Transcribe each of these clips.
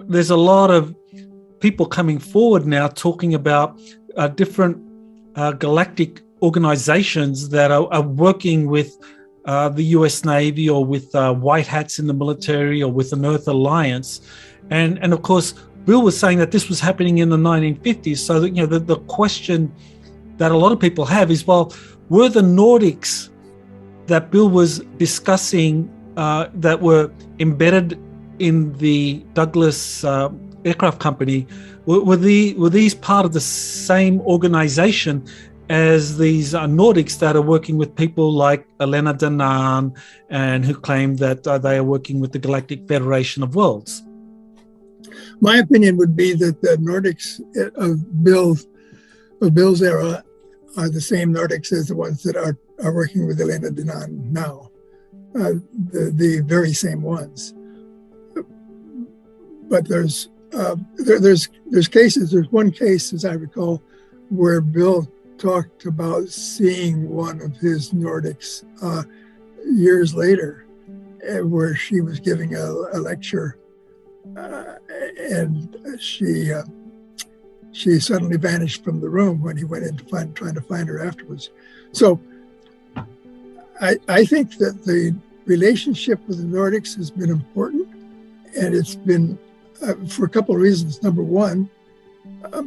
there's a lot of people coming forward now talking about different galactic organizations that are working with the US Navy or with white hats in the military or with an Earth Alliance. And of course, Bill was saying that this was happening in the 1950s. So that, the question that a lot of people have is, well, were the Nordics that Bill was discussing that were embedded in the Douglas aircraft company, were these part of the same organization as these Nordics that are working with people like Elena Danaan and who claim that they are working with the Galactic Federation of Worlds? My opinion would be that the Nordics of Bill's era are the same Nordics as the ones that are working with Elena Danaan now, the very same ones. But there's cases. There's one case, as I recall, where Bill talked about seeing one of his Nordics years later, where she was giving a lecture, and she suddenly vanished from the room when he went in trying to find her afterwards. So I think that the relationship with the Nordics has been important, and it's been for a couple of reasons. Number one,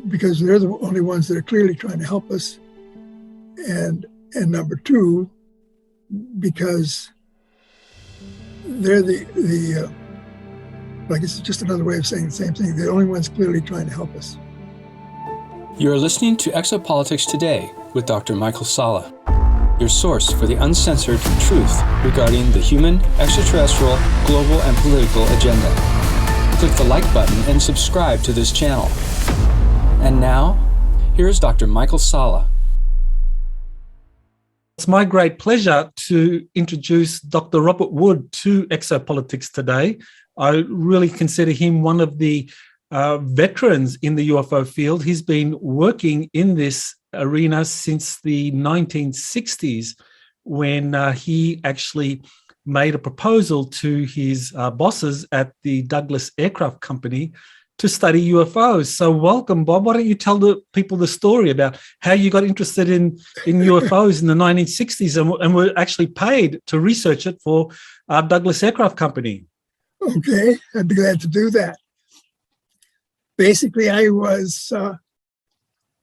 because they're the only ones that are clearly trying to help us, and number two, because they're the I guess it's just another way of saying the same thing. They're the only ones clearly trying to help us. You are listening to Exopolitics Today with Dr. Michael Salla, your source for the uncensored truth regarding the human, extraterrestrial, global, and political agenda. Click the like button and subscribe to this channel. And now, here's Dr. Michael Salla. It's my great pleasure to introduce Dr. Robert Wood to Exopolitics Today. I really consider him one of the veterans in the UFO field. He's been working in this arena since the 1960s, when he actually made a proposal to his bosses at the Douglas Aircraft Company to study UFOs. So welcome, Bob. Why don't you tell the people the story about how you got interested in UFOs in the 1960s and were actually paid to research it for Douglas Aircraft Company? Okay, I'd be glad to do that. Basically, I was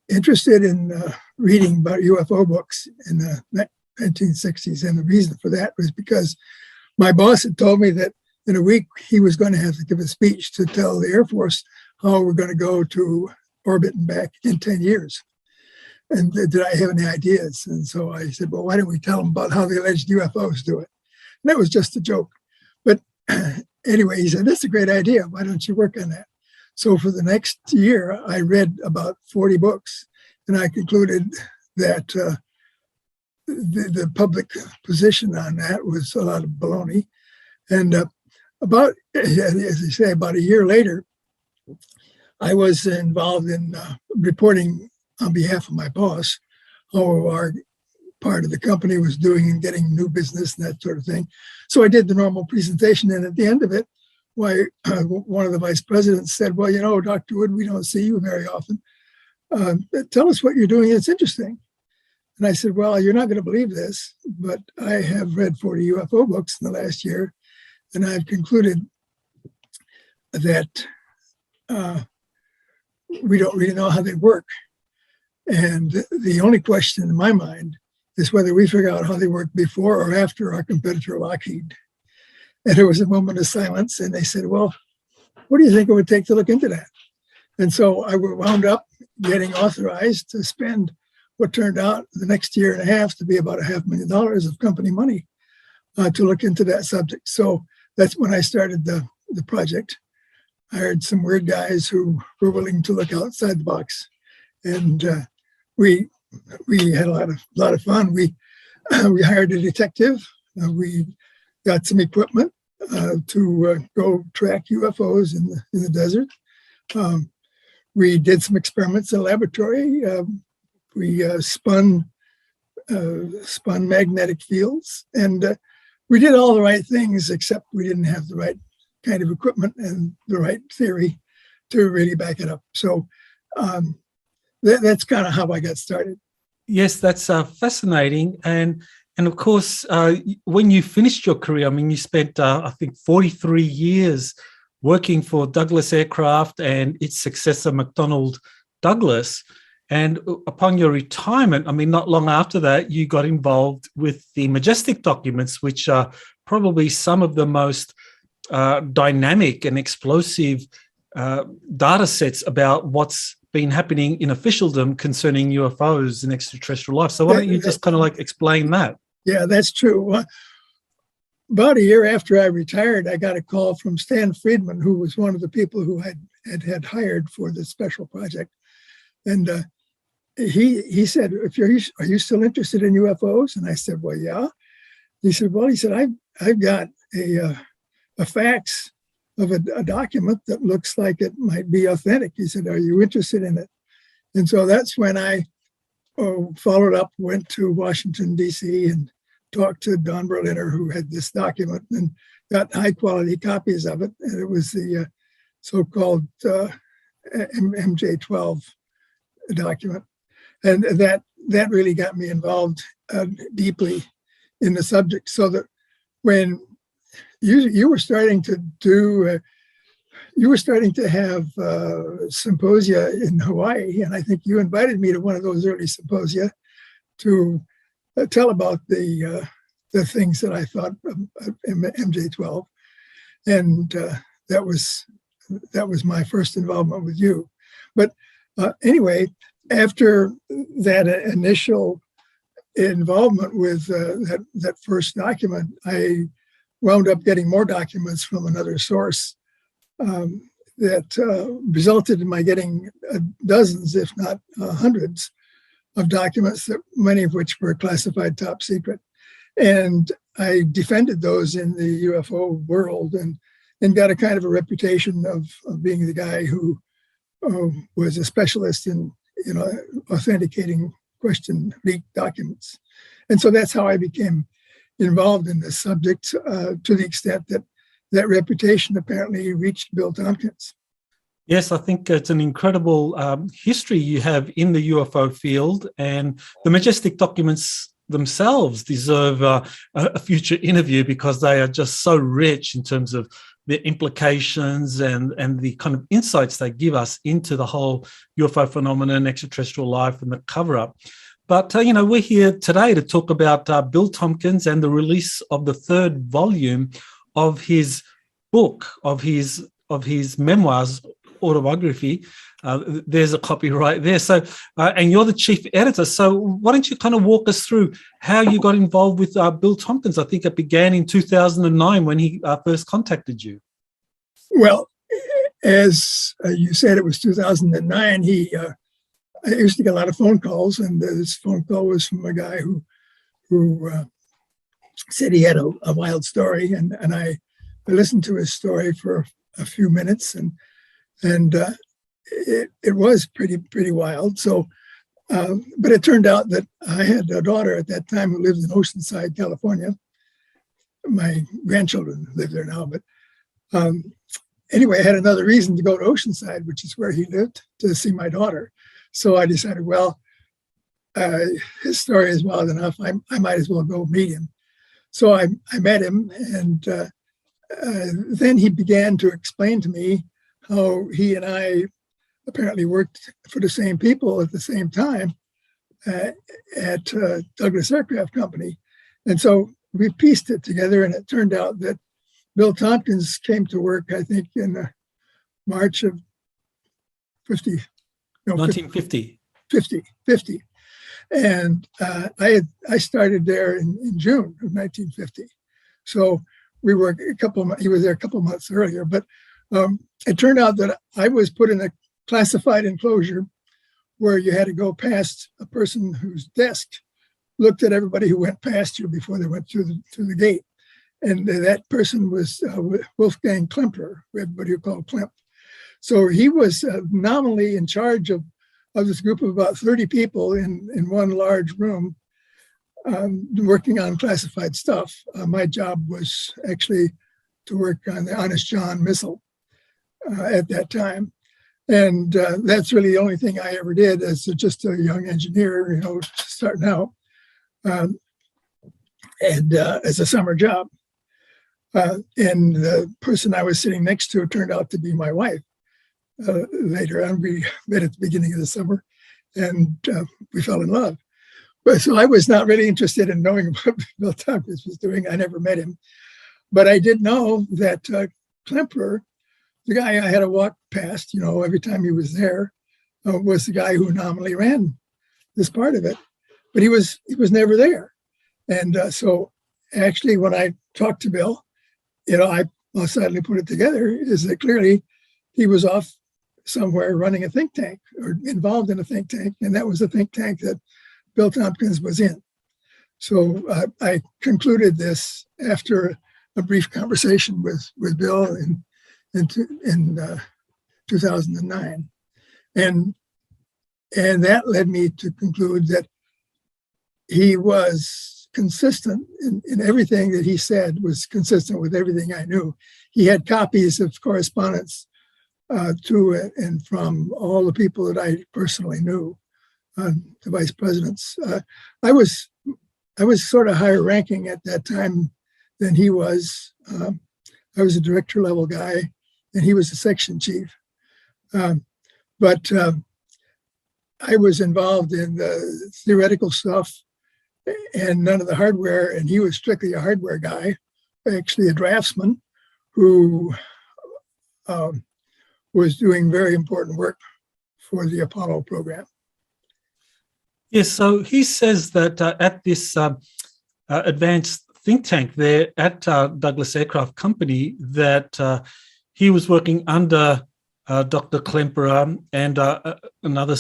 interested in reading about UFO books in the 1960s, and the reason for that was because my boss had told me that in a week he was going to have to give a speech to tell the Air Force how we're going to go to orbit and back in 10 years. And did I have any ideas? And so I said, well, why don't we tell them about how the alleged UFOs do it? And that was just a joke. But anyway, he said, that's a great idea. Why don't you work on that? So for the next year, I read about 40 books, and I concluded that the public position on that was a lot of baloney. And about, as you say, about a year later, I was involved in reporting on behalf of my boss how our part of the company was doing and getting new business and that sort of thing. So I did the normal presentation, and at the end of it, one of the vice presidents said, well, you know, Dr. Wood, we don't see you very often. Tell us what you're doing. It's interesting. And I said, well, you're not going to believe this, but I have read 40 UFO books in the last year, and I've concluded that we don't really know how they work. And the only question in my mind is whether we figure out how they work before or after our competitor Lockheed. And there was a moment of silence, and they said, well, what do you think it would take to look into that? And so I wound up getting authorized to spend what turned out the next year and a half to be about $500,000 of company money to look into that subject. So that's when I started the project. I hired some weird guys who were willing to look outside the box. And we had a lot of fun. We hired a detective. We got some equipment to go track UFOs in the desert. We did some experiments in the laboratory. We spun magnetic fields, and we did all the right things, except we didn't have the right kind of equipment and the right theory to really back it up. So that's kind of how I got started. Yes, that's fascinating. And of course, when you finished your career, I mean, you spent, I think, 43 years working for Douglas Aircraft and its successor, McDonnell Douglas. And upon your retirement, I mean, not long after that, you got involved with the Majestic Documents, which are probably some of the most dynamic and explosive data sets about what's been happening in officialdom concerning UFOs and extraterrestrial life. So why don't you just kind of like explain that? Yeah, that's true. About a year after I retired, I got a call from Stan Friedman, who was one of the people who had hired for this special project. And he said, are you still interested in UFOs? And I said, well, yeah. He said, I've got a fax of a document that looks like it might be authentic. He said, are you interested in it? And so that's when I followed up, went to Washington, D.C., and talked to Don Berliner, who had this document, and got high-quality copies of it. And it was the so-called MJ-12 document. And that really got me involved deeply in the subject, so that when you were starting to do, you were starting to have symposia in Hawaii, and I think you invited me to one of those early symposia to tell about the things that I thought of MJ-12, and that was my first involvement with you. But anyway, after that initial involvement with that first document, I wound up getting more documents from another source that resulted in my getting dozens, if not hundreds, of documents, that many of which were classified top secret. And I defended those in the UFO world and got a kind of a reputation of being the guy who was a specialist in authenticating question leaked documents. And so that's how I became involved in this subject, to the extent that reputation apparently reached Bill Tompkins. Yes, I think it's an incredible history you have in the UFO field, and the Majestic Documents themselves deserve a future interview, because they are just so rich in terms of their implications and the kind of insights they give us into the whole UFO phenomenon, extraterrestrial life, and the cover-up. But, we're here today to talk about Bill Tompkins and the release of the third volume of his book, of his memoirs, autobiography. There's a copy right there. So, and you're the chief editor. So why don't you kind of walk us through how you got involved with Bill Tompkins? I think it began in 2009 when he first contacted you. Well, as you said, it was 2009. I used to get a lot of phone calls, and this phone call was from a guy who said he had a wild story, and I listened to his story for a few minutes, and it was pretty wild. So, but it turned out that I had a daughter at that time who lived in Oceanside, California. My grandchildren live there now, but anyway, I had another reason to go to Oceanside, which is where he lived, to see my daughter. So I decided, well, his story is wild enough. I might as well go meet him. So I met him, and then he began to explain to me how he and I apparently worked for the same people at the same time at Douglas Aircraft Company. And so we pieced it together, and it turned out that Bill Tompkins came to work, I think, in March of 1950. 50. And I started there in June of 1950. So we were he was there a couple of months earlier, but it turned out that I was put in a classified enclosure where you had to go past a person whose desk looked at everybody who went past you before they went through the gate. And that person was Wolfgang Klemperer, everybody who called Klemp. So he was nominally in charge of this group of about 30 people in one large room, working on classified stuff. My job was actually to work on the Honest John missile at that time. And that's really the only thing I ever did as just a young engineer, starting out, and as a summer job. And the person I was sitting next to turned out to be my wife. Later on, we met at the beginning of the summer, and we fell in love. But so I was not really interested in knowing what Bill Tompkins was doing. I never met him, but I did know that Klemperer, the guy I had to walk past, every time he was there, was the guy who nominally ran this part of it, but he was never there. And so actually, when I talked to Bill, I suddenly put it together is that clearly he was off somewhere running a think tank or involved in a think tank, and that was the think tank that Bill Tompkins was in. So I concluded this after a brief conversation with Bill in 2009, and that led me to conclude that he was consistent in everything that he said was consistent with everything I knew. He had copies of correspondence to it and from all the people that I personally knew, the vice presidents. I was sort of higher ranking at that time than he was. I was a director level guy, and he was a section chief. But I was involved in the theoretical stuff and none of the hardware, and he was strictly a hardware guy, actually a draftsman who was doing very important work for the Apollo program. Yes, so he says that at this advanced think tank there at Douglas Aircraft Company, that he was working under Dr. Klemperer and another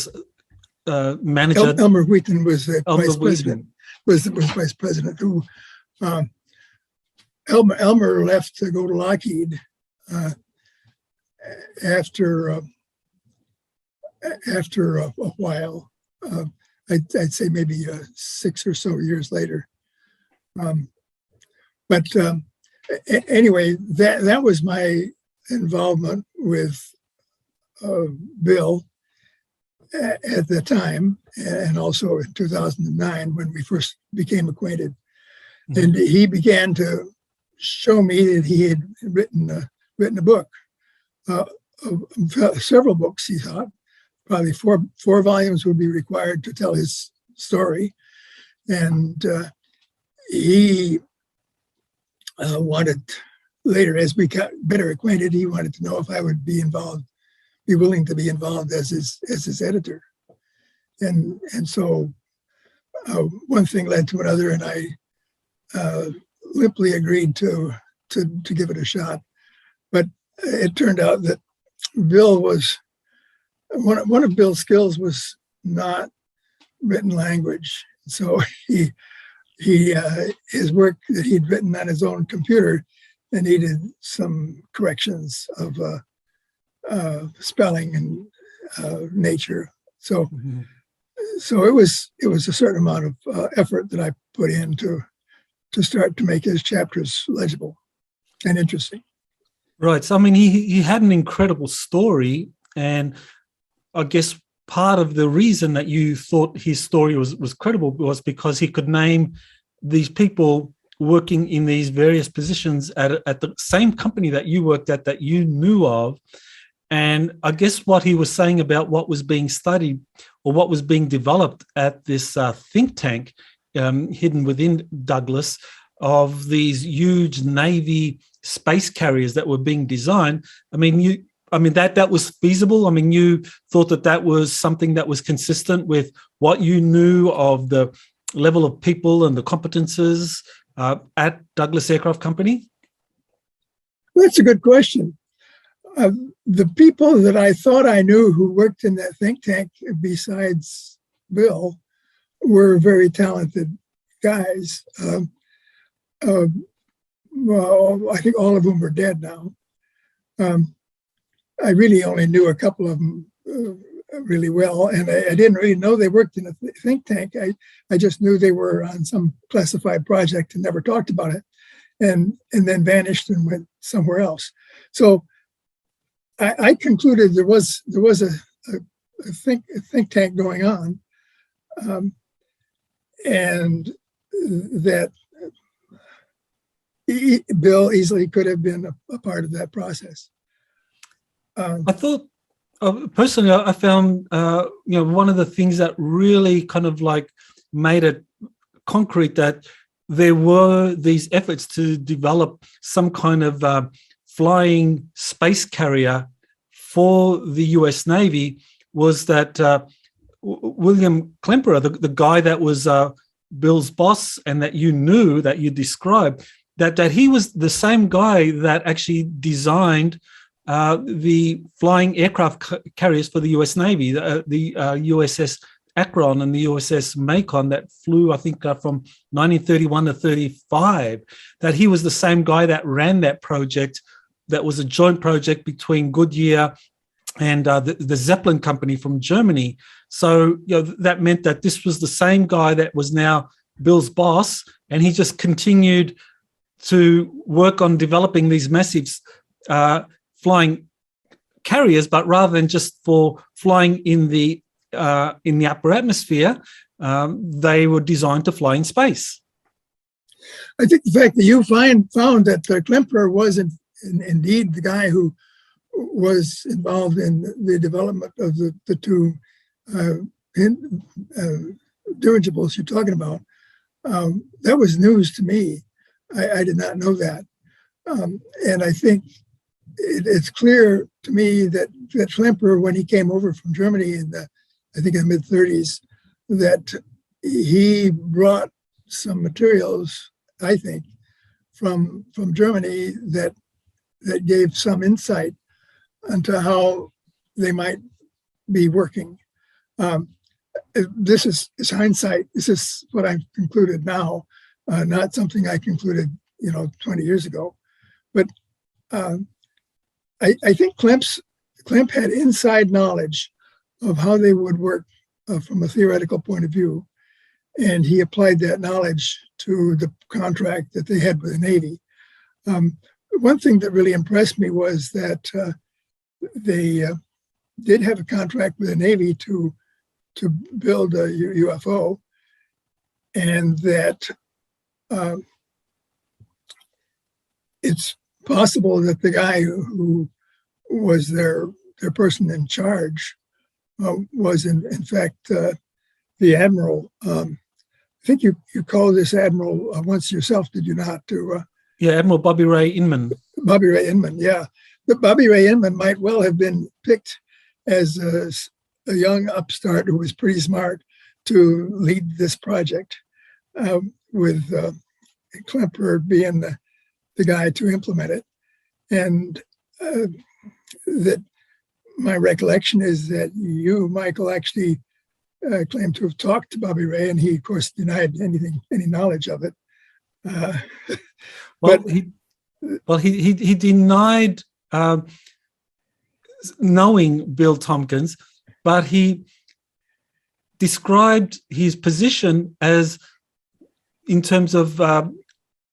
manager. Elmer Wheaton was the vice president. Was vice president who Elmer left to go to Lockheed after a while. I'd say maybe 6 or so years later. But anyway, that was my involvement with Bill at the time, and also in 2009 when we first became acquainted. Mm-hmm. And he began to show me that he had written a book, several books. He thought probably four volumes would be required to tell his story, and he wanted later, as we got better acquainted, he wanted to know if I would be willing to be involved as his editor, and so one thing led to another, and I limply agreed to give it a shot. But it turned out that Bill was one of Bill's skills was not written language. So his work that he'd written on his own computer needed some corrections of spelling and nature. So mm-hmm. So it was a certain amount of effort that I put in to start to make his chapters legible and interesting. Right. So I mean, he had an incredible story, and I guess part of the reason that you thought his story was credible was because he could name these people working in these various positions at the same company that you worked at, that you knew of. And I guess what he was saying about what was being studied or what was being developed at this think tank hidden within Douglas, of these huge Navy space carriers that were being designed. I mean, that was feasible. I mean, you thought that was something that was consistent with what you knew of the level of people and the competences at Douglas Aircraft Company? That's a good question. The people that I thought I knew who worked in that think tank, besides Bill, were very talented guys. Well, I think all of them are dead now. I really only knew a couple of them really well, and I didn't really know they worked in a think tank. I just knew they were on some classified project and never talked about it. and then vanished and went somewhere else. So I concluded there was a think tank going on, and that Bill easily could have been a part of that process. I thought, personally, I found, one of the things that really kind of like made it concrete that there were these efforts to develop some kind of flying space carrier for the US Navy was that William Klemperer, the guy that was Bill's boss and that you knew, that you described, that he was the same guy that actually designed the flying aircraft carriers for the US Navy, the USS Akron and the USS Macon that flew, I think, from 1931 to 35, that he was the same guy that ran that project. That was a joint project between Goodyear and the Zeppelin company from Germany. So that meant that this was the same guy that was now Bill's boss, and he just continued to work on developing these massive flying carriers, but rather than just for flying in the upper atmosphere, they were designed to fly in space. I think the fact that you found that Klemperer was indeed the guy who was involved in the development of the two dirigibles you're talking about, that was news to me. I did not know that. And I think it's clear to me that Klemperer, when he came over from Germany in the mid-30s, that he brought some materials, I think, from Germany that gave some insight into how they might be working. This is hindsight. This is what I've concluded now, not something I concluded 20 years ago. But I think Klemp had inside knowledge of how they would work from a theoretical point of view, and he applied that knowledge to the contract that they had with the Navy. One thing that really impressed me was that they did have a contract with the Navy to build a UFO, and that it's possible that the guy who was their person in charge was in fact the admiral. I think you called this admiral once yourself, did you not? Yeah, Admiral Bobby Ray Inman. Bobby Ray Inman, yeah. But Bobby Ray Inman might well have been picked as a young upstart who was pretty smart to lead this project, with Klemperer being the guy to implement it. And that my recollection is that you, Michael, actually claimed to have talked to Bobby Ray, and he, of course, denied any knowledge of it. He denied knowing Bill Tompkins, but he described his position as in terms of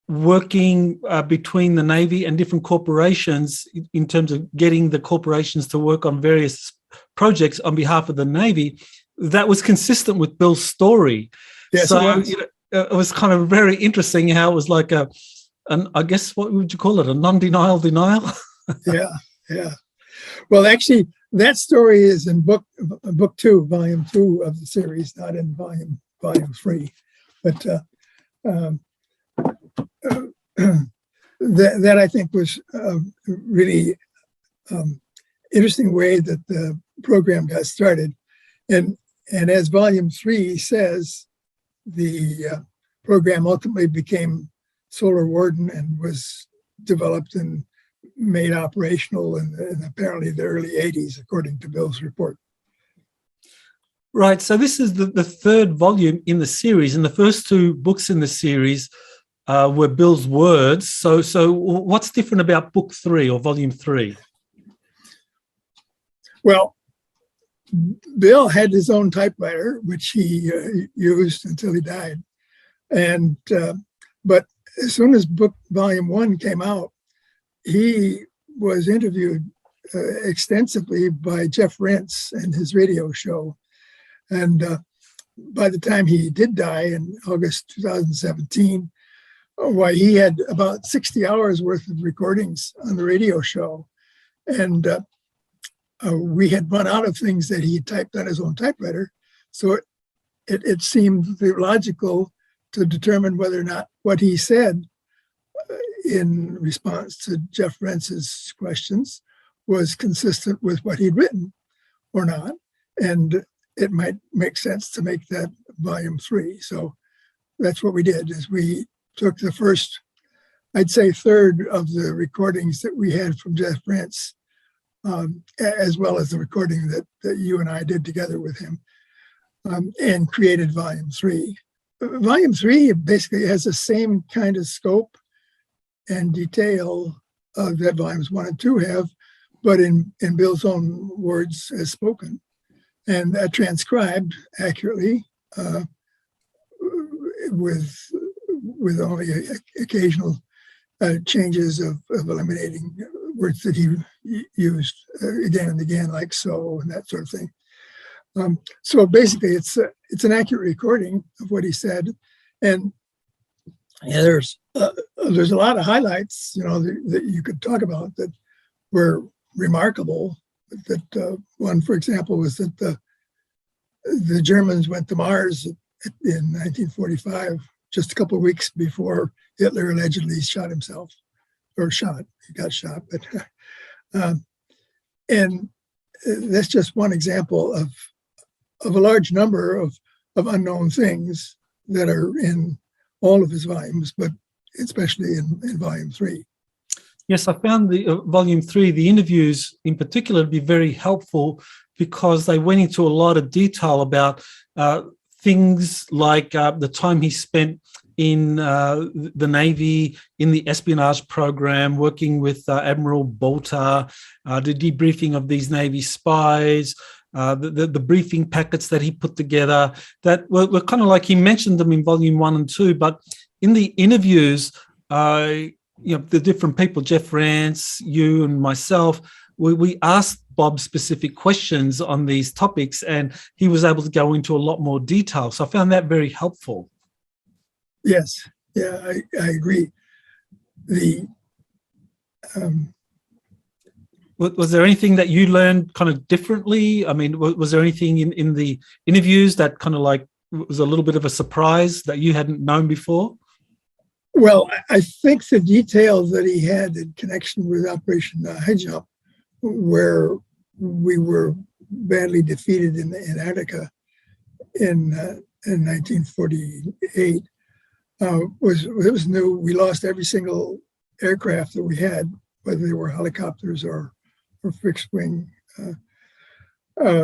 working between the Navy and different corporations in terms of getting the corporations to work on various projects on behalf of the Navy. That was consistent with Bill's story. Yes, so it was kind of very interesting how it was like I guess, what would you call it? A non-denial denial? Yeah. Well, actually, that story is in book 2, volume 2 of the series, not in volume 3. But that I think was a really interesting way that the program got started. And as volume 3 says, the program ultimately became Solar Warden and was developed and made operational in apparently the early 80s, according to Bill's report. Right. So this is the third volume in the series, and the first 2 books in the series were Bill's words. So what's different about book 3 or volume 3? Well, Bill had his own typewriter, which he used until he died, but as soon as book volume 1 came out, he was interviewed extensively by Jeff Rentz and his radio show. And by the time he did die in August 2017, why he had about 60 hours worth of recordings on the radio show. And we had run out of things that he typed on his own typewriter. So it seemed logical to determine whether or not what he said in response to Jeff Rentz's questions was consistent with what he'd written or not. And it might make sense to make that volume 3. So that's what we did, is we took the first, I'd say, third of the recordings that we had from Jeff Rentz, as well as the recording that you and I did together with him, and created volume 3. Volume 3 basically has the same kind of scope and detail that volumes 1 and 2 have, but in Bill's own words as spoken, and transcribed accurately with only occasional changes of eliminating words that he used again and again, like so and that sort of thing. So basically, it's an accurate recording of what he said, and there's a lot of highlights, that you could talk about that were remarkable. That one, for example, was that the Germans went to Mars in 1945, just a couple of weeks before Hitler allegedly shot himself, or he got shot, but and that's just one example of a large number of unknown things that are in all of his volumes, but especially in volume 3. Yes, I found the volume 3, the interviews in particular, to be very helpful because they went into a lot of detail about things like the time he spent in the Navy, in the espionage program, working with Admiral Bolter, the debriefing of these Navy spies, the briefing packets that he put together that were kind of like, he mentioned them in volume 1 and 2, but in the interviews, the different people, Jeff Rentz, you and myself, we asked Bob specific questions on these topics, and he was able to go into a lot more detail. So I found that very helpful. Yes, yeah, I agree. Was there anything that you learned kind of differently? I mean, was there anything in the interviews that kind of like was a little bit of a surprise that you hadn't known before? Well, I think the details that he had in connection with Operation High Jump, where we were badly defeated in Antarctica in 1948, was new. We lost every single aircraft that we had, whether they were helicopters or fixed wing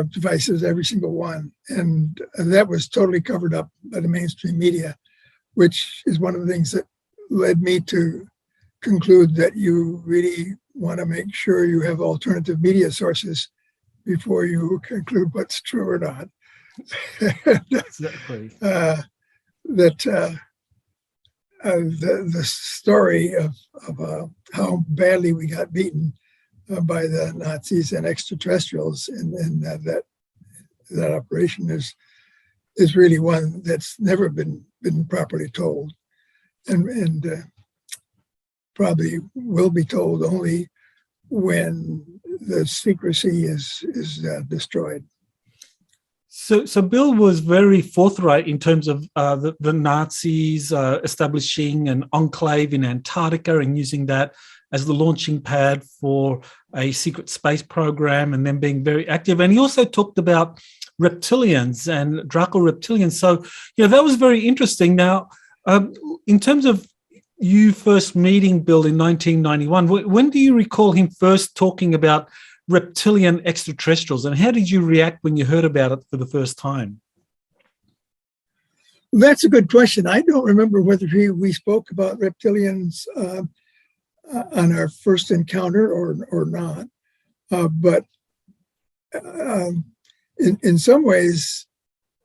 devices, every single one. And that was totally covered up by the mainstream media, which is one of the things that led me to conclude that you really want to make sure you have alternative media sources before you conclude what's true or not. Exactly. The story of how badly we got beaten by the Nazis and extraterrestrials in that operation is really one that's never been properly told, and probably will be told only when the secrecy is destroyed. So Bill was very forthright in terms of the Nazis establishing an enclave in Antarctica and using that as the launching pad for a secret space program, and then being very active. And he also talked about reptilians and Draco reptilians. So, that was very interesting. Now, in terms of you first meeting Bill in 1991, when do you recall him first talking about reptilian extraterrestrials, and how did you react when you heard about it for the first time? That's a good question. I don't remember whether we spoke about reptilians on our first encounter or not, but in some ways,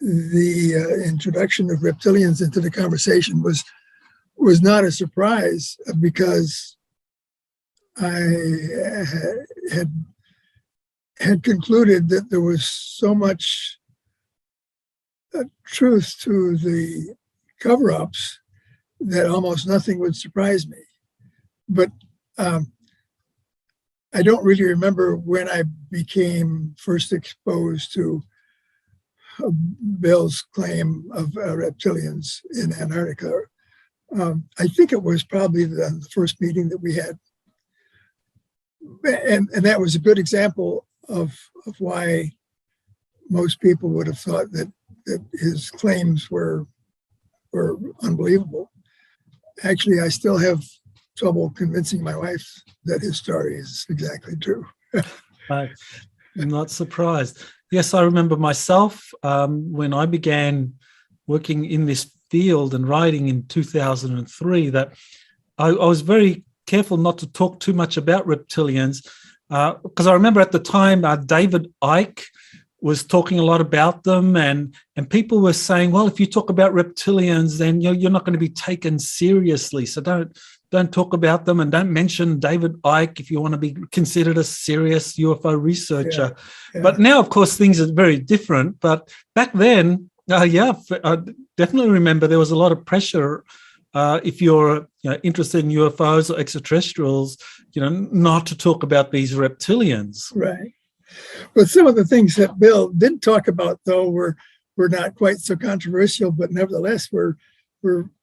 the introduction of reptilians into the conversation was was not a surprise because I had concluded that there was so much truth to the cover-ups that almost nothing would surprise me. But I don't really remember when I became first exposed to Bill's claim of reptilians in Antarctica. I think it was probably the first meeting that we had. And that was a good example of why most people would have thought that his claims were unbelievable. Actually, I still have trouble convincing my wife that his story is exactly true. I'm not surprised. Yes, I remember myself when I began working in this field and writing in 2003 that I was very careful not to talk too much about reptilians because I remember at the time David Icke was talking a lot about them, and people were saying, well, if you talk about reptilians, then you're not going to be taken seriously. So don't talk about them, and don't mention David Icke if you want to be considered a serious UFO researcher. Yeah. But now, of course, things are very different. But back then, I definitely remember there was a lot of pressure if you're interested in UFOs or extraterrestrials, not to talk about these reptilians. Right. But some of the things that Bill didn't talk about, though, were not quite so controversial, but nevertheless were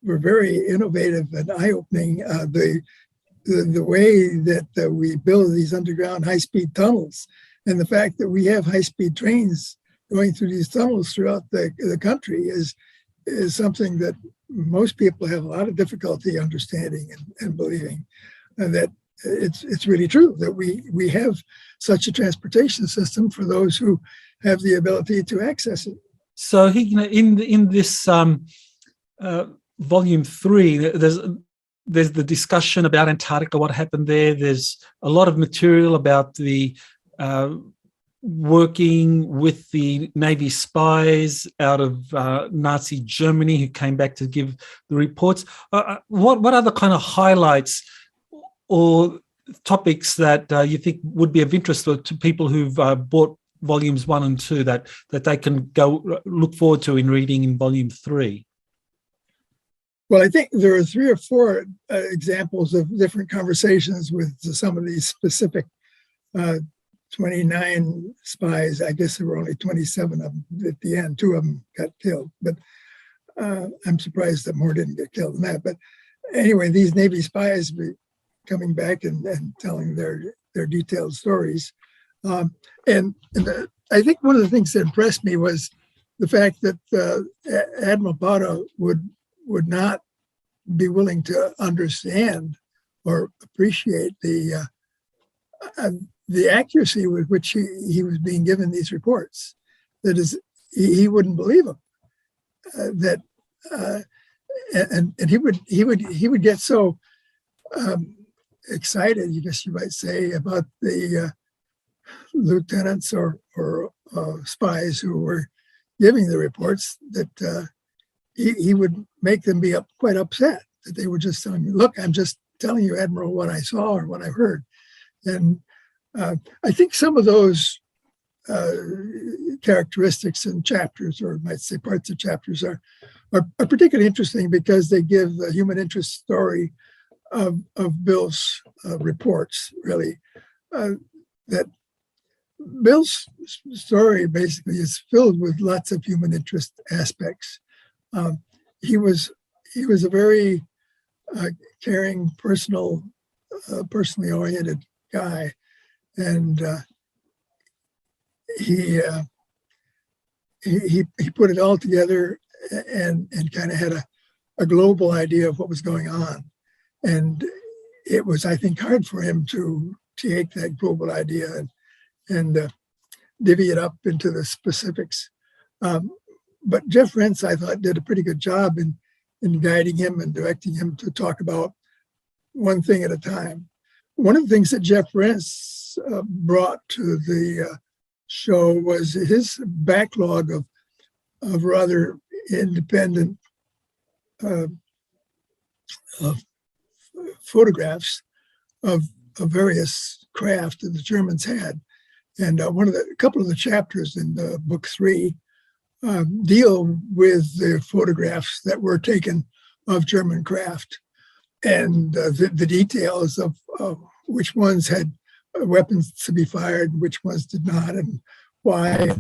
very innovative and eye-opening. The way that we build these underground high-speed tunnels, and the fact that we have high-speed trains going through these tunnels throughout the country is something that most people have a lot of difficulty understanding and believing, and that it's really true that we have such a transportation system for those who have the ability to access it. So in this volume 3, there's the discussion about Antarctica, what happened there. There's a lot of material about the working with the Navy spies out of Nazi Germany who came back to give the reports. What other kind of highlights or topics that you think would be of interest to people who've bought volumes 1 and 2 that they can go look forward to in reading in volume 3? Well, I think there are 3 or 4 examples of different conversations with some of these specific 29 spies. I guess there were only 27 of them at the end. 2 of them got killed, but I'm surprised that more didn't get killed than that. But anyway, these Navy spies coming back and telling their detailed stories. And I think one of the things that impressed me was the fact that Admiral Botto would not be willing to understand or appreciate the accuracy with which he was being given these reports. That is, he wouldn't believe them. And he would get so excited, I guess you might say, about the lieutenants or spies who were giving the reports that he would make them be quite upset that they were just telling me, look, I'm just telling you, Admiral, what I saw or what I heard. And I think some of those characteristics and chapters, or I might say parts of chapters, are particularly interesting because they give the human interest story of Bill's reports, really. That Bill's story basically is filled with lots of human interest aspects. He was a very caring, personally oriented guy, and he put it all together and kind of had a global idea of what was going on. And it was, I think, hard for him to take that global idea and divvy it up into the specifics. But Jeff Rense, I thought, did a pretty good job in guiding him and directing him to talk about one thing at a time. One of the things that Jeff Rense brought to the show was his backlog of rather independent photographs of various craft that the Germans had. And a couple of the chapters in book 3 deal with the photographs that were taken of German craft and the details of which ones had weapons to be fired, which ones did not, and why.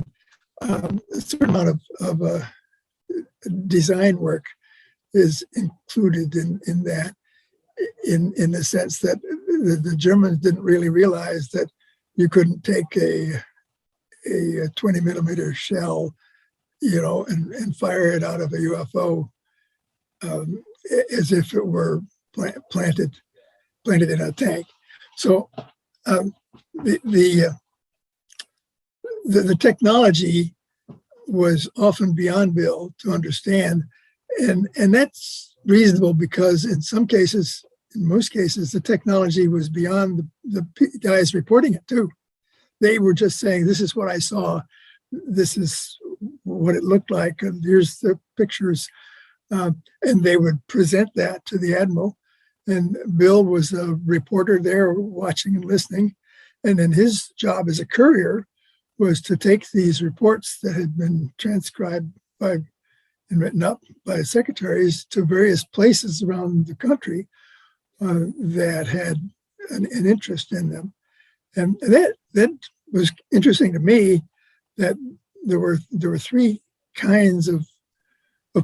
A certain amount of design work is included in that, in the sense that the Germans didn't really realize that you couldn't take a 20 millimeter shell, and fire it out of a UFO as if it were planted in a tank. So the technology was often beyond Bill to understand, and that's reasonable because in most cases, the technology was beyond the guys reporting it too. They were just saying, "This is what I saw. This is what it looked like, and here's the pictures," and they would present that to the admiral. And Bill was a reporter there, watching and listening, and then his job as a courier was to take these reports that had been transcribed and written up by secretaries to various places around the country that had an interest in them. And that was interesting to me, that there were 3 kinds of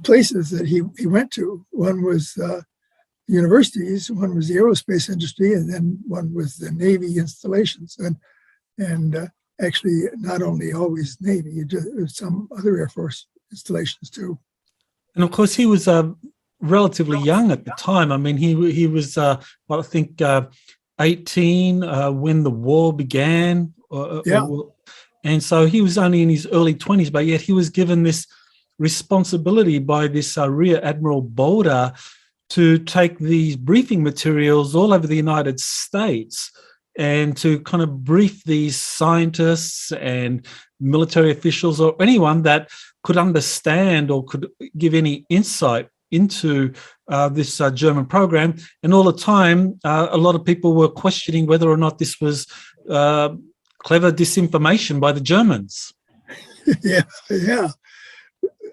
places that he went to. One was universities, one was the aerospace industry, and then one was the Navy installations. And actually, not only always Navy, some other Air Force installations too. And of course, he was relatively young at the time. I mean, he was, I think, 18 when the war began. And so he was only in his early 20s, but yet he was given this responsibility by this Rear Admiral Boulder to take these briefing materials all over the United States and to kind of brief these scientists and military officials or anyone that could understand or could give any insight into this German program. And all the time, a lot of people were questioning whether or not this was clever disinformation by the Germans. Yeah,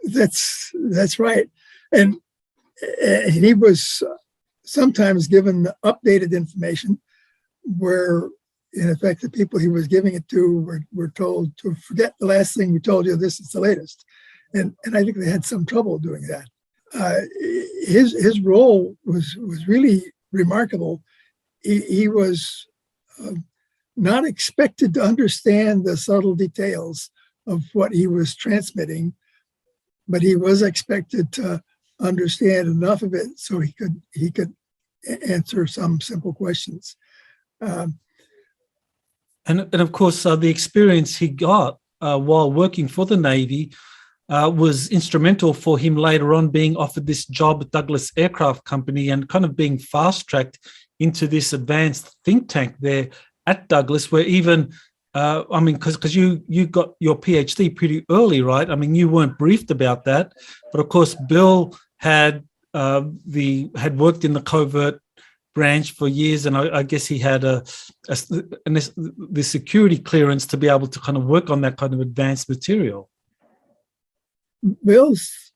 that's right. And he was sometimes given updated information where, in effect, the people he was giving it to were told to forget the last thing we told you, this is the latest. And I think they had some trouble doing that. His role was really remarkable. He was not expected to understand the subtle details of what he was transmitting, but he was expected to understand enough of it so he could answer some simple questions. And of course, the experience he got while working for the Navy was instrumental for him later on being offered this job at Douglas Aircraft Company and kind of being fast-tracked into this advanced think tank there at Douglas, where even, because you got your PhD pretty early, right? I mean, you weren't briefed about that, but of course, Bill had worked in the covert branch for years, and I guess he had the security clearance to be able to kind of work on that kind of advanced material. Bill's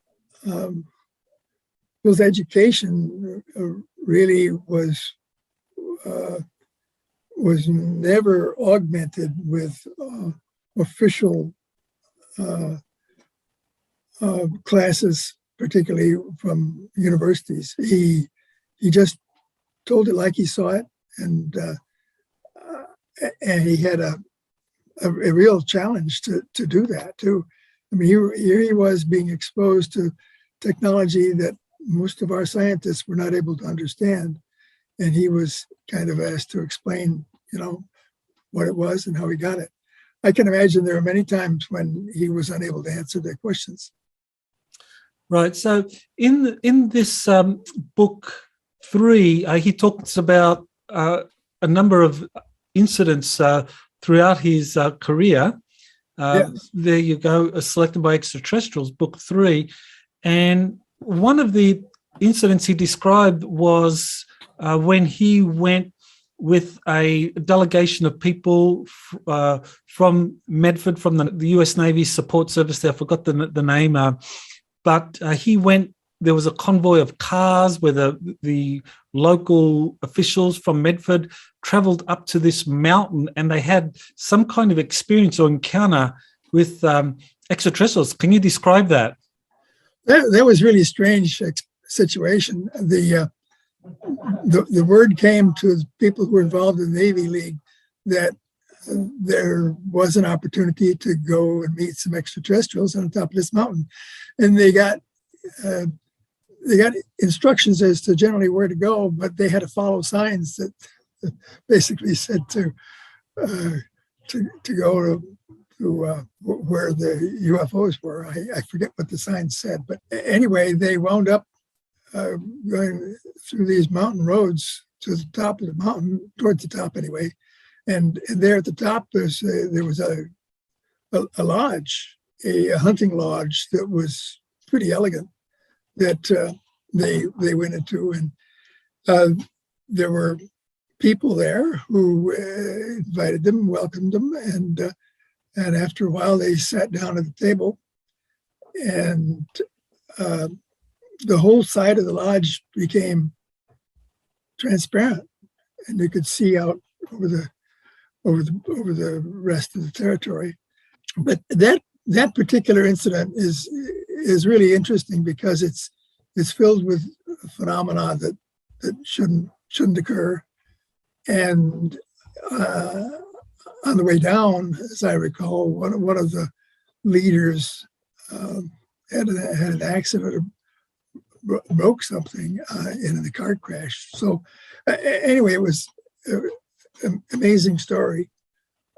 education really was never augmented with official classes, particularly from universities. He just told it like he saw it, and he had a real challenge to do that too. I mean, here he was being exposed to technology that most of our scientists were not able to understand, and he was kind of asked to explain, what it was and how he got it. I can imagine there are many times when he was unable to answer their questions. Right. So in this book 3, he talks about a number of incidents throughout his career. Yes. There you go, Selected by Extraterrestrials, book 3. And one of the incidents he described was when he went with a delegation of people from Medford, from the US Navy Support Service there. I forgot the name, but he went. There was a convoy of cars where the local officials from Medford traveled up to this mountain, and they had some kind of experience or encounter with extraterrestrials. Can you describe that? That was really a strange situation. The word came to the people who were involved in the Navy League that there was an opportunity to go and meet some extraterrestrials on the top of this mountain, and they got instructions as to generally where to go, but they had to follow signs that basically said to go to where the UFOs were. I forget what the signs said, but anyway, they wound up going through these mountain roads to the top of the mountain, towards the top anyway. And there at the top, there was a lodge, a hunting lodge that was pretty elegant, that they went into, and there were people there who invited them, welcomed them, and after a while they sat down at the table, and the whole side of the lodge became transparent, and you could see out over the rest of the territory. But that particular incident is really interesting because it's filled with phenomena that shouldn't occur. And on the way down, as I recall, one of the leaders had an accident or broke something in the car crash. So anyway, it was an amazing story,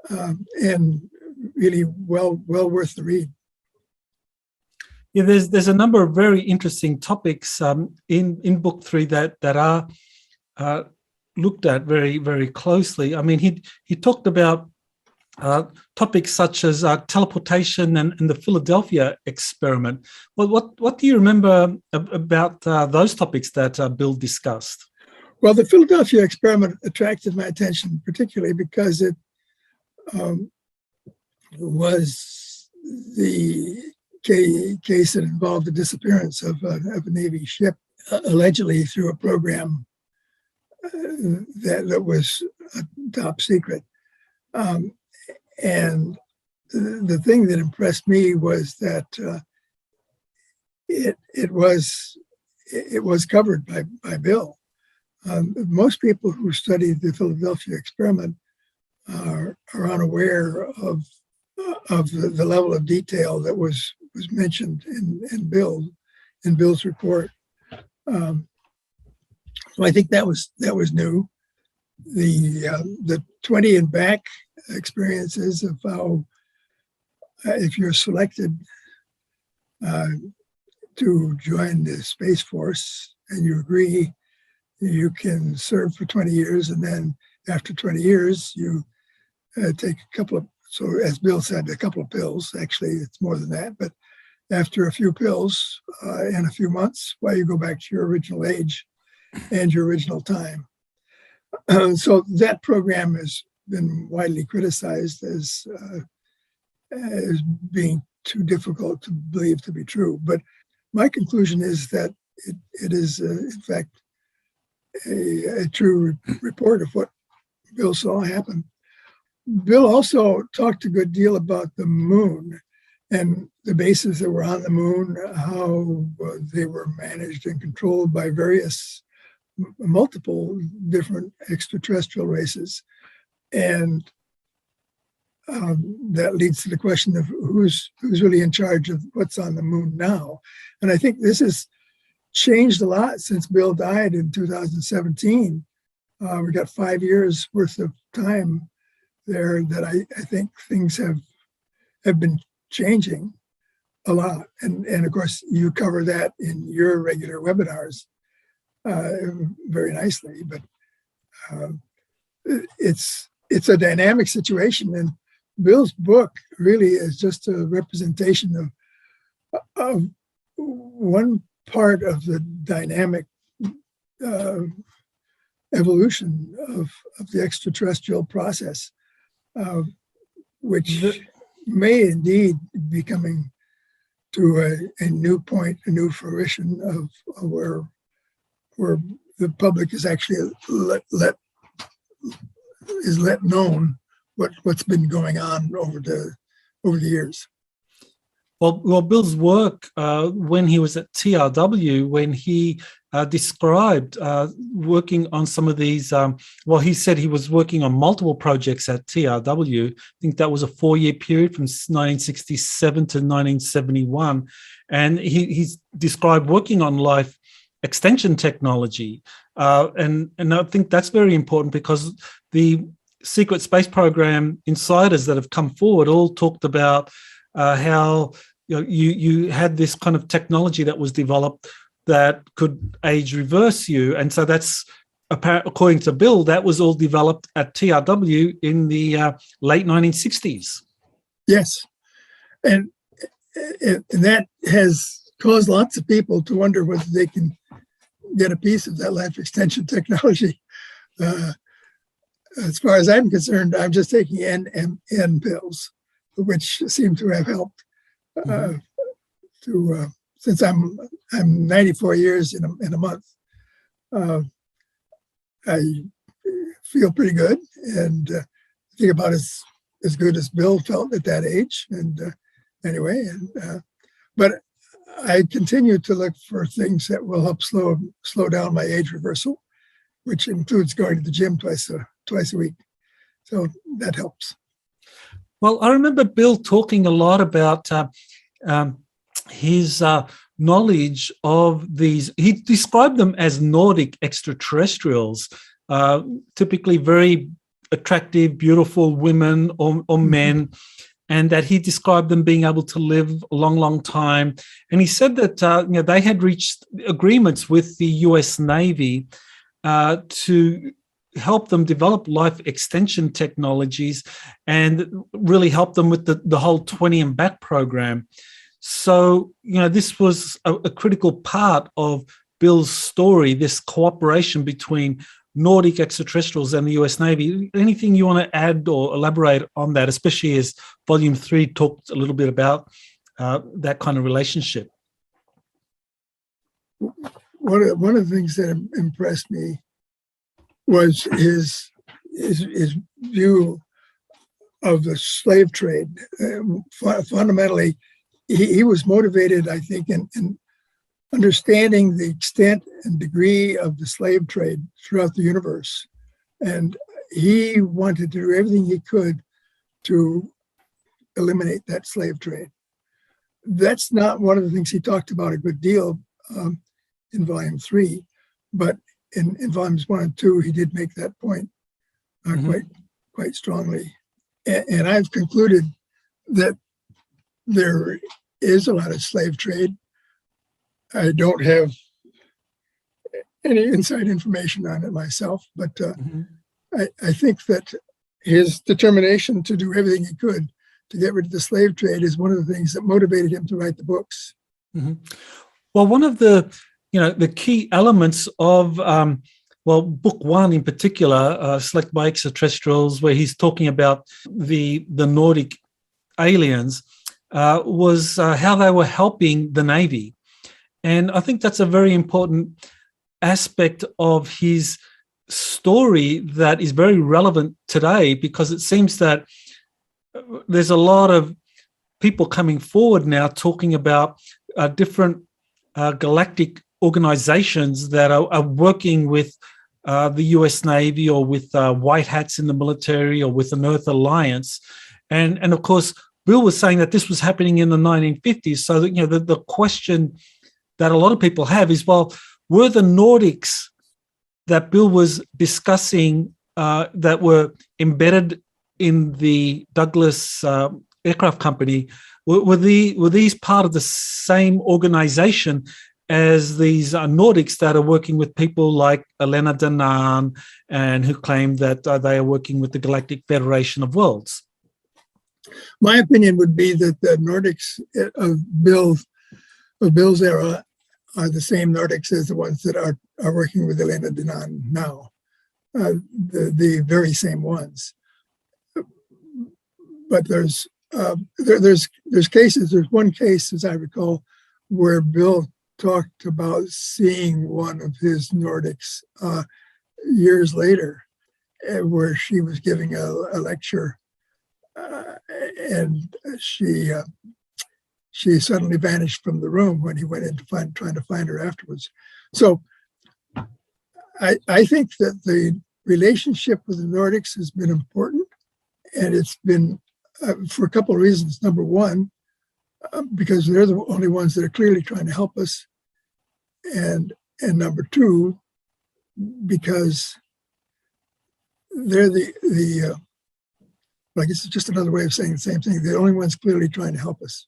and really well worth the read. Yeah, there's a number of very interesting topics in book 3 that are looked at very, very closely. I mean, he talked about topics such as teleportation and the Philadelphia experiment. Well, what do you remember about those topics that Bill discussed? Well, the Philadelphia experiment attracted my attention particularly because it was the case that involved the disappearance of a Navy ship, allegedly through a program that was top secret. And the thing that impressed me was that it was covered by Bill. Most people who study the Philadelphia experiment are unaware of the level of detail that was mentioned in Bill's report. So I think that was new. The 20 and back experiences of how, if you're selected to join the Space Force and you agree, you can serve for 20 years, and then after 20 years, you take a couple of, so as Bill said, a couple of pills. Actually, it's more than that, but after a few pills in a few months, you go back to your original age and your original time. So that program has been widely criticized as being too difficult to believe to be true. But my conclusion is that it is, in fact, a true report of what Bill saw happen. Bill also talked a good deal about the moon and the bases that were on the moon, how they were managed and controlled by multiple different extraterrestrial races. And that leads to the question of who's really in charge of what's on the moon now. And I think this has changed a lot since Bill died in 2017. We got 5 years worth of time there that I think things have been changing a lot. And of course, you cover that in your regular webinars very nicely. But it's a dynamic situation. And Bill's book really is just a representation of one part of the dynamic evolution of the extraterrestrial process, which may indeed be coming to a new point, a new fruition of where the public is actually let known what's been going on over the years. Well, Bill's work when he was at TRW, when he described working on some of these, he said he was working on multiple projects at TRW. I think that was a 4-year period from 1967 to 1971. And he described working on life extension technology. And I think that's very important because the secret space program insiders that have come forward all talked about how you had this kind of technology that was developed that could age reverse you. And so that's, according to Bill, that was all developed at TRW in the late 1960s. Yes. And that has caused lots of people to wonder whether they can get a piece of that life extension technology. As far as I'm concerned, I'm just taking N pills, which seem to have helped since I'm 94 years in a month. I feel pretty good and think about as good as Bill felt at that age. And but I continue to look for things that will help slow down my age reversal, which includes going to the gym twice a week. So that helps. Well, I remember Bill talking a lot about his knowledge of these. He described them as Nordic extraterrestrials, typically very attractive, beautiful women or men, and that he described them being able to live a long, long time. And he said that they had reached agreements with the U.S. Navy to help them develop life extension technologies and really help them with the whole 20 and back program. So, this was a critical part of Bill's story, this cooperation between Nordic extraterrestrials and the US Navy. Anything you want to add or elaborate on that, especially as Volume 3 talked a little bit about that kind of relationship? One of the things that impressed me was his view of the slave trade. Fundamentally, he was motivated, I think, in understanding the extent and degree of the slave trade throughout the universe. And he wanted to do everything he could to eliminate that slave trade. That's not one of the things he talked about a good deal in Volume 3, but in Volumes 1 and 2, he did make that point quite strongly. And I've concluded that there is a lot of slave trade. I don't have any inside information on it myself, but I think that his determination to do everything he could to get rid of the slave trade is one of the things that motivated him to write the books. Well, one of the key elements of Book 1 in particular, Select by Extraterrestrials, where he's talking about the Nordic aliens, was how they were helping the Navy. And I think that's a very important aspect of his story that is very relevant today, because it seems that there's a lot of people coming forward now talking about different galactic organizations that are working with the US Navy or with white hats in the military or with an Earth Alliance. And of course, Bill was saying that this was happening in the 1950s. So that, the question that a lot of people have is, well, were the Nordics that Bill was discussing that were embedded in the Douglas aircraft company, were these part of the same organization as these Nordics that are working with people like Elena Danaan and who claim that they are working with the Galactic Federation of Worlds? My opinion would be that the Nordics of Bill's era are the same Nordics as the ones that are working with Elena Danaan now, the very same ones. But there's cases. There's one case, as I recall, where Bill talked about seeing one of his Nordics years later, where she was giving a lecture, and she suddenly vanished from the room when he went in trying to find her afterwards. So I think that the relationship with the Nordics has been important, and it's been for a couple of reasons. Number one, because they're the only ones that are clearly trying to help us, and number two, because they're the I guess it's just another way of saying the same thing. They're the only ones clearly trying to help us.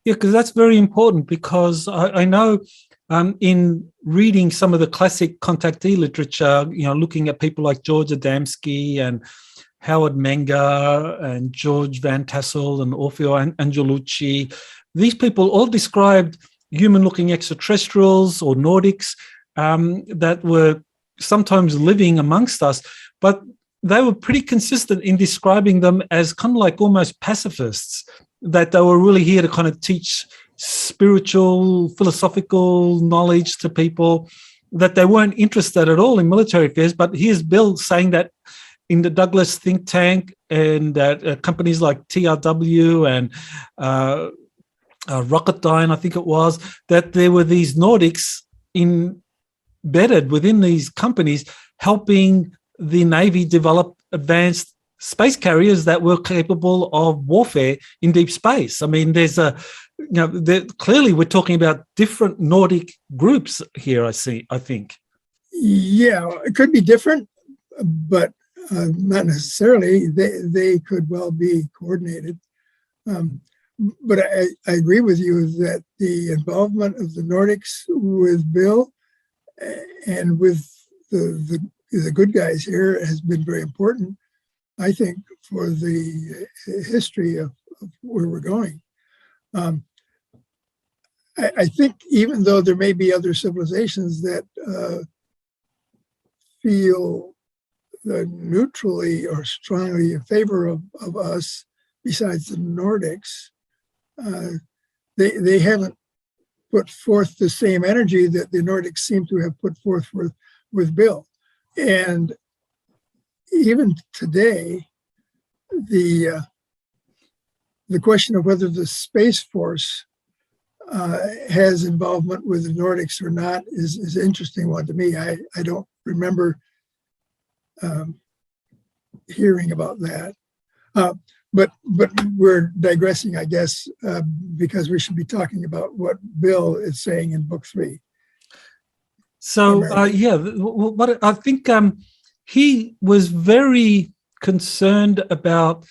Yeah, because that's very important, because I know in reading some of the classic contactee literature, looking at people like George Adamski and Howard Menger and George Van Tassel and Orfeo Angelucci, these people all described human-looking extraterrestrials or Nordics that were sometimes living amongst us, but they were pretty consistent in describing them as kind of like almost pacifists, that they were really here to kind of teach spiritual, philosophical knowledge to people, that they weren't interested at all in military affairs. But here's Bill saying that in the Douglas think tank and that companies like TRW and Rocketdyne, I think it was, that there were these Nordics embedded within these companies helping the Navy develop advanced space carriers that were capable of warfare in deep space. I mean, clearly we're talking about different Nordic groups here, I think. Yeah, it could be different, but not necessarily. They could well be coordinated. But I agree with you that the involvement of the Nordics with Bill and with the good guys here has been very important, I think, for the history of where we're going. I think even though there may be other civilizations that feel neutrally or strongly in favor of us, besides the Nordics, they haven't put forth the same energy that the Nordics seem to have put forth with Bill. And even today, the question of whether the Space Force has involvement with the Nordics or not is an interesting one to me. I don't remember hearing about that. But we're digressing, I guess, because we should be talking about what Bill is saying in Book 3. So, what I think he was very concerned about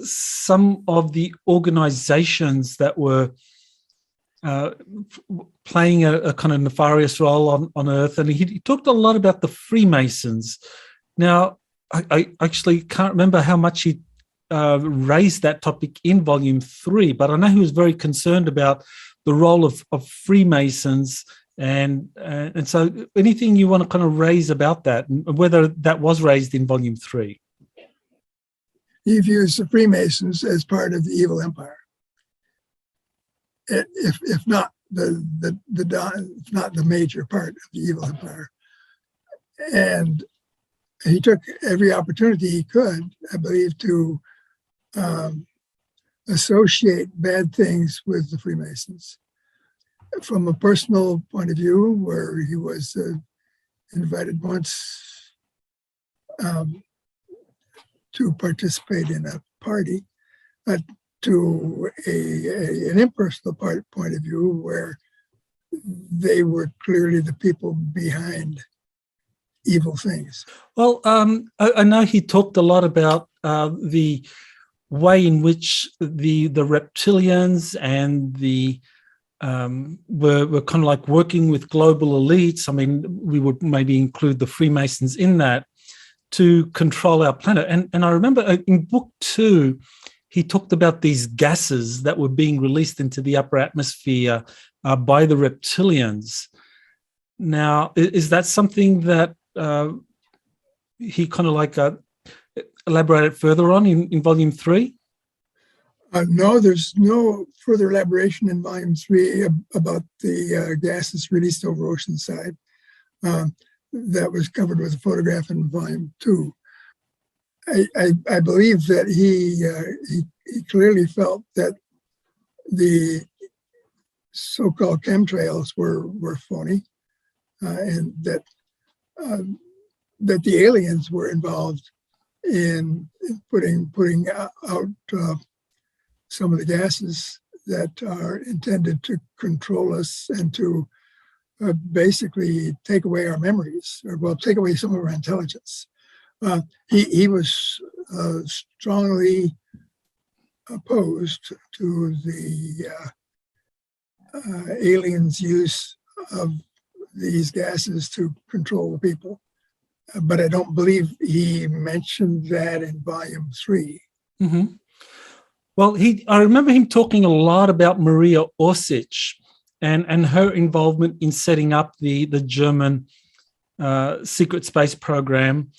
some of the organizations that were playing a kind of nefarious role on Earth. And he talked a lot about the Freemasons. Now, I actually can't remember how much he raised that topic in Volume 3, but I know he was very concerned about the role of Freemasons. And so anything you want to kind of raise about that, and whether that was raised in Volume 3? He views the Freemasons as part of the evil empire, if not the major part of the evil empire. And he took every opportunity he could, I believe, to associate bad things with the Freemasons. From a personal point of view, where he was invited once to participate in a party, to an impersonal point of view, where they were clearly the people behind evil things. Well, I know he talked a lot about the way in which the reptilians and the were kind of like working with global elites. I mean, we would maybe include the Freemasons in that, to control our planet. And I remember in Book 2, he talked about these gases that were being released into the upper atmosphere by the reptilians. Now, is that something that he kind of like elaborated further on in Volume 3? No, there's no further elaboration in Volume 3 about the gases released over Oceanside. That was covered with a photograph in Volume 2. I believe that he clearly felt that the so-called chemtrails were phony, and that the aliens were involved in putting out some of the gases that are intended to control us and to basically take away our memories, or take away some of our intelligence. He was strongly opposed to the aliens' use of these gases to control the people. But I don't believe he mentioned that in Volume 3. Mm-hmm. Well, I remember him talking a lot about Maria Osich and her involvement in setting up the German secret space program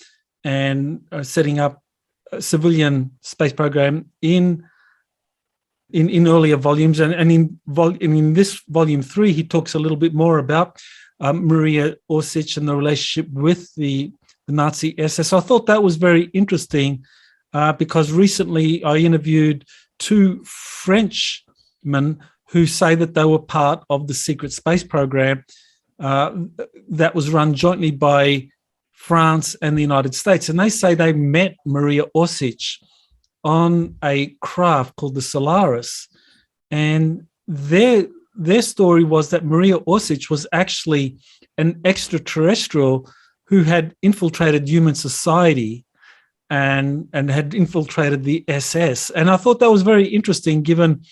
and setting up a civilian space program in earlier volumes. And in this Volume 3, he talks a little bit more about Maria Osich and the relationship with the Nazi SS. I thought that was very interesting because recently I interviewed 2 Frenchmen who say that they were part of the secret space program that was run jointly by France and the United States. And they say they met Maria Osich on a craft called the Solaris. And their story was that Maria Osich was actually an extraterrestrial who had infiltrated human society and had infiltrated the SS. And I thought that was very interesting, given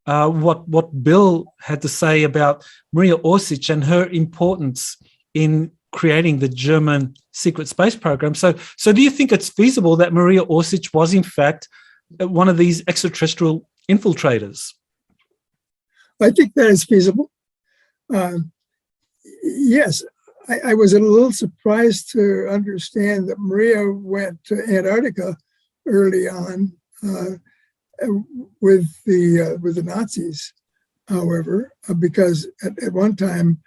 what Bill had to say about Maria Osich and her importance in creating the German secret space program. So do you think it's feasible that Maria Osich was, in fact, one of these extraterrestrial infiltrators? I think that is feasible. Yes, I was a little surprised to understand that Maria went to Antarctica early on with the Nazis. However, because at one time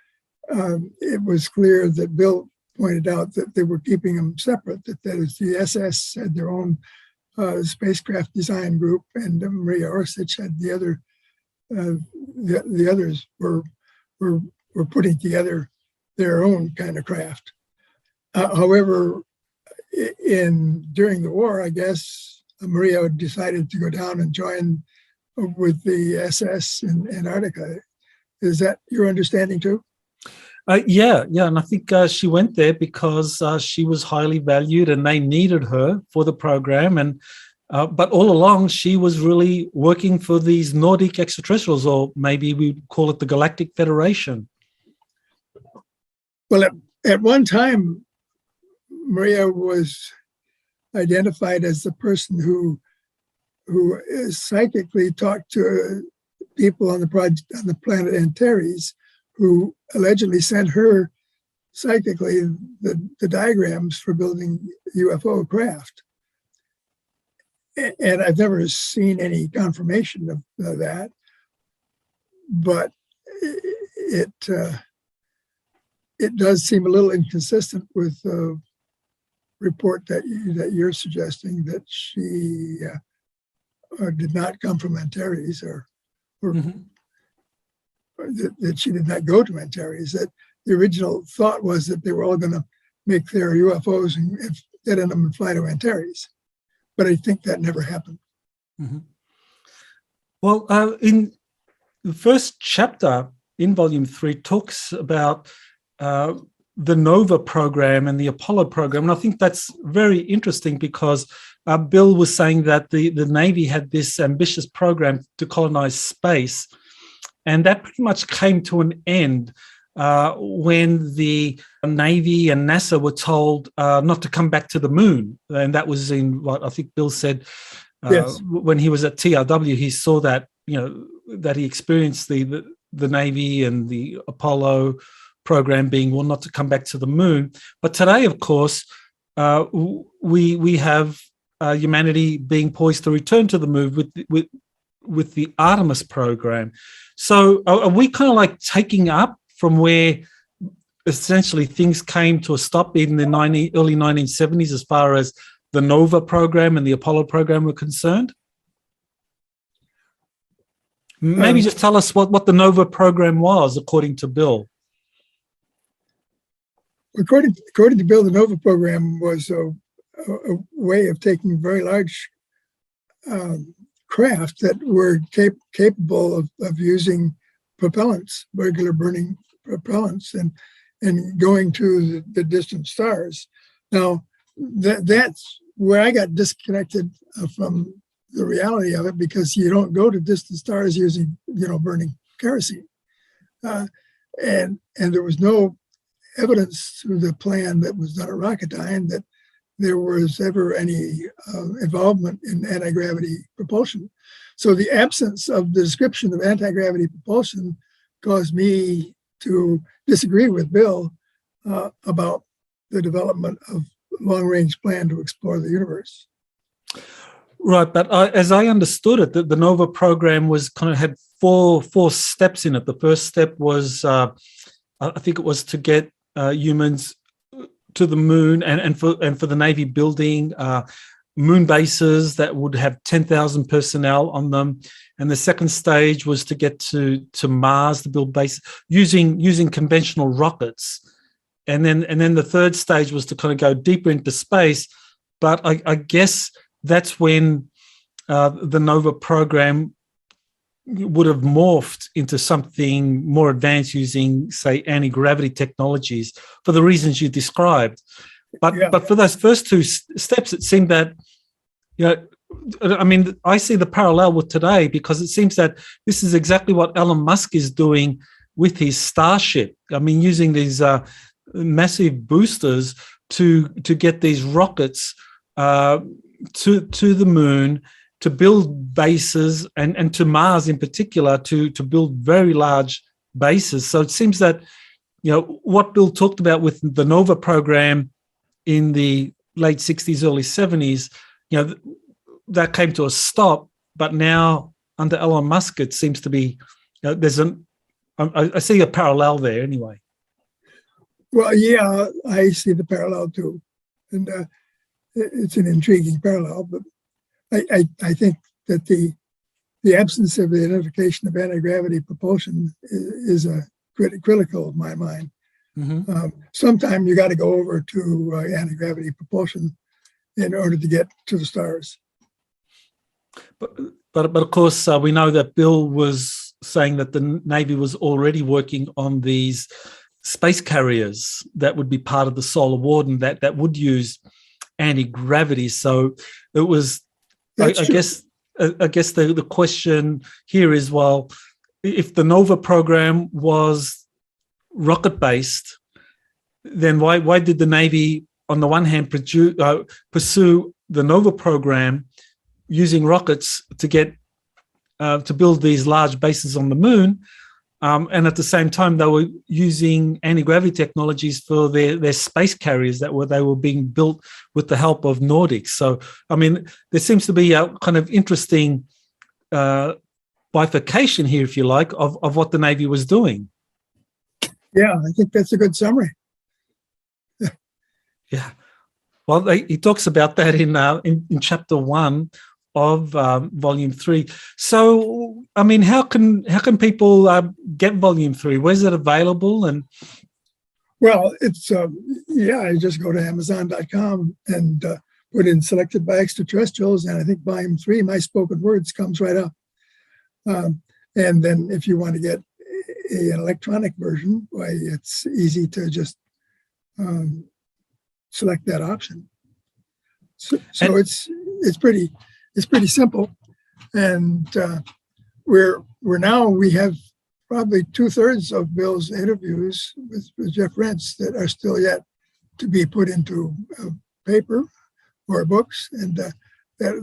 it was clear that Bill pointed out that they were keeping them separate. That is, the SS had their own spacecraft design group, and Maria Osich had the other. The others were putting together their own kind of craft. However, during the war, I guess Maria decided to go down and join with the SS in Antarctica. Is that your understanding too? Yeah, and I think she went there because she was highly valued and they needed her for the program. And but all along, she was really working for these Nordic extraterrestrials, or maybe we'd call it the Galactic Federation. Well, at one time, Maria was identified as the person who psychically talked to people on the planet Antares, who allegedly sent her psychically the diagrams for building UFO craft. And I've never seen any confirmation of that, but it does seem a little inconsistent with the report that you're suggesting, that she did not come from Antares, or mm-hmm. that she did not go to Antares. That the original thought was that they were all going to make their UFOs and get in them and fly to Antares. But I think that never happened. Mm-hmm. Well, in the first chapter in Volume 3 talks about the NOVA program and the Apollo program. And I think that's very interesting because Bill was saying that the Navy had this ambitious program to colonize space. And that pretty much came to an end when the Navy and NASA were told not to come back to the moon. And that was in what I think Bill said, Yes. When he was at TRW, he saw that, that he experienced the Navy and the Apollo program being warned not to come back to the moon. But today, of course, we have humanity being poised to return to the moon with the Artemis program. So are we kind of like taking up from where essentially things came to a stop in the early 1970s as far as the NOVA program and the Apollo program were concerned? Maybe just tell us what the NOVA program was, according to Bill. According to Bill, the NOVA program was a way of taking very large craft that were capable of using propellants, regular burning propellants, and going to the distant stars. Now, that's where I got disconnected from the reality of it, because you don't go to distant stars using, burning kerosene. And there was no evidence through the plan that was done at Rocketdyne that there was ever any involvement in anti-gravity propulsion. So the absence of the description of anti-gravity propulsion caused me to disagree with Bill about the development of long-range plan to explore the universe. Right, but as I understood it, the NOVA program was had four steps in it. The first step was, I think it was to get humans to the moon, and for the Navy building moon bases that would have 10,000 personnel on them. And the second stage was to get to Mars, to build base using conventional rockets. And then the third stage was to kind of go deeper into space. But I guess that's when the NOVA program would have morphed into something more advanced using, say, anti-gravity technologies for the reasons you described. But for those first two steps, it seemed that, I see the parallel with today, because it seems that this is exactly what Elon Musk is doing with his Starship. Using these massive boosters to get these rockets to the moon, to build bases, and to Mars in particular, to build very large bases. So it seems that, what Bill talked about with the NOVA program in the late 60s, early 70s, that came to a stop. But now under Elon Musk, it seems to be, I see a parallel there anyway. Well, yeah, I see the parallel too. And it's an intriguing parallel, but I think that the absence of the identification of anti-gravity propulsion is a critical of my mind. Mm-hmm. Sometime you got to go over to anti-gravity propulsion in order to get to the stars. But of course, we know that Bill was saying that the Navy was already working on these space carriers that would be part of the Solar Warden that would use anti-gravity. So it was, I guess the question here is, well, if the NOVA program was rocket-based, then why did the Navy, on the one hand, pursue the NOVA program using rockets to get to build these large bases on the moon, and at the same time they were using anti-gravity technologies for their space carriers they were being built with the help of Nordics. So there seems to be a kind of interesting bifurcation here, if you like, of what the Navy was doing. Yeah, I think that's a good summary. Yeah, well, he talks about that in chapter 1 of volume 3. So, how can people get volume 3? Where's it available? And well, it's I just go to Amazon.com and put in "selected by extraterrestrials," and I think volume 3, My Spoken Words, comes right up. And then if you want to get an electronic version, why, it's easy to just select that option. So it's pretty simple, and we have probably 2/3 of Bill's interviews with Jeff Rentz that are still yet to be put into paper or books, and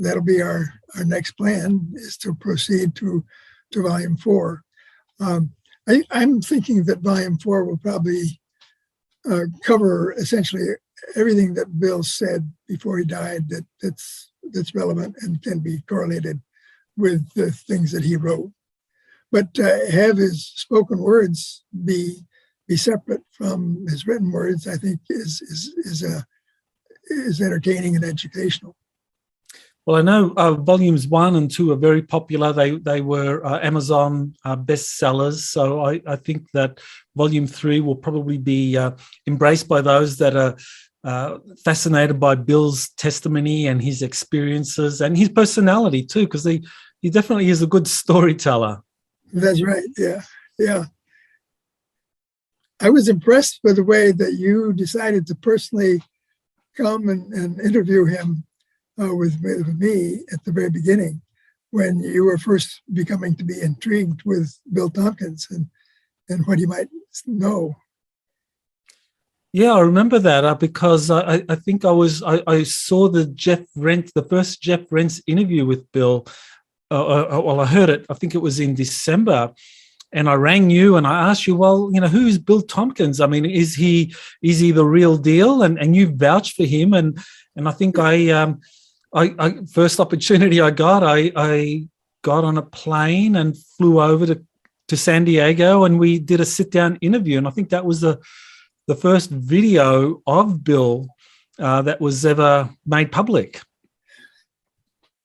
that'll be our next plan, is to proceed to volume 4. I'm thinking that volume 4 will probably cover essentially everything that Bill said before he died that's relevant and can be correlated with the things that he wrote. But have his spoken words be separate from his written words, I think is entertaining and educational. Well, I know volumes 1 and 2 are very popular. They were Amazon bestsellers. So I think that volume 3 will probably be embraced by those that are fascinated by Bill's testimony and his experiences and his personality too, because he definitely is a good storyteller. That's right. Yeah. I was impressed by the way that you decided to personally come and interview him with me at the very beginning, when you were first becoming to be intrigued with Bill Tompkins and what he might know. Yeah, I remember that because I think I saw the first Jeff Rent's interview with Bill. I heard it. I think it was in December, and I rang you and I asked you, well, who's Bill Tompkins? I mean, is he the real deal? And you vouched for him, and I think I first opportunity I got on a plane and flew over to San Diego, and we did a sit down interview, and I think that was the first video of Bill that was ever made public.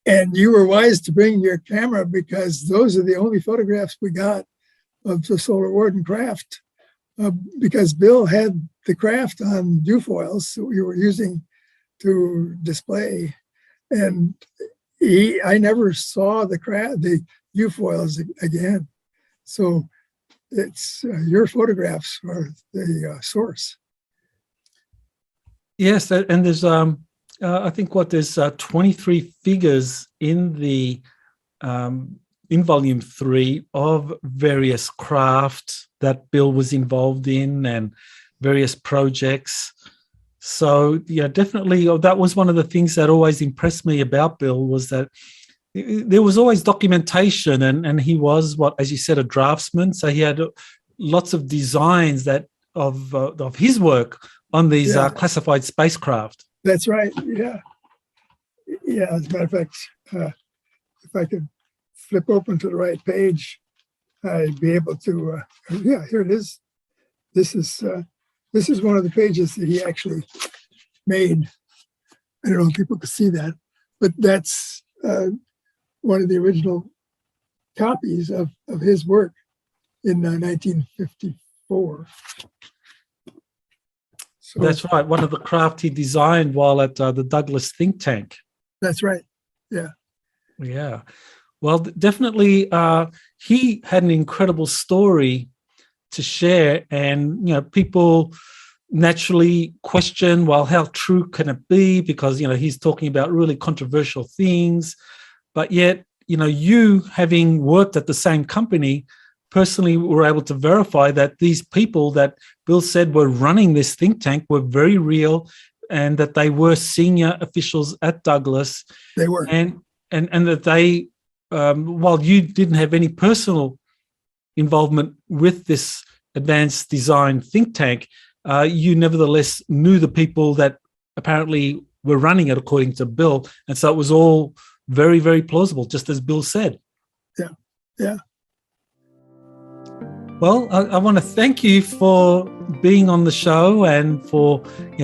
And you were wise to bring your camera, because those are the only photographs we got of the Solar Warden craft, because Bill had the craft on viewfoils that we were using to display. And I never saw the viewfoils again. So it's your photographs are the source. Yes, and there's I think there's 23 figures in in volume 3 of various craft that Bill was involved in and various projects. So yeah, definitely that was one of the things that always impressed me about Bill, was that there was always documentation, and he was, as you said, a draftsman. So he had lots of designs of his work on these classified spacecraft. That's right. Yeah. As a matter of fact, if I could flip open to the right page, I'd be able to. Here it is. This is one of the pages that he actually made. I don't know if people could see that, but that's one of the original copies of his work in 1954. So, that's right. One of the craft he designed while at the Douglas think tank. That's right. Yeah. Yeah. Well, definitely he had an incredible story to share, and people naturally question, well, how true can it be? Because he's talking about really controversial things, but yet you, having worked at the same company, personally were able to verify that these people that Bill said were running this think tank were very real, and that they were senior officials at Douglas. They were, and that they, while you didn't have any personal involvement with this advanced design think tank, you nevertheless knew the people that apparently were running it, according to Bill. And so it was all very, very plausible, just as Bill said. Yeah. Well, I want to thank you for being on the show and for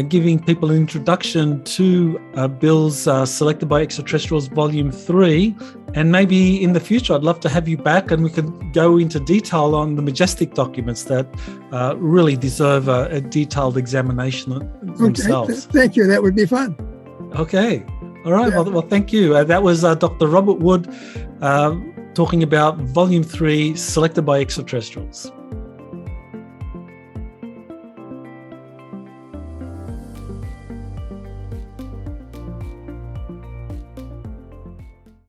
giving people an introduction to Bill's Selected by Extraterrestrials Volume 3. And maybe in the future, I'd love to have you back and we can go into detail on the Majestic Documents that really deserve a detailed examination themselves. Okay, thank you. That would be fun. Okay. All right. Yeah. Well, thank you. That was Dr. Robert Wood talking about Volume 3, Selected by Extraterrestrials.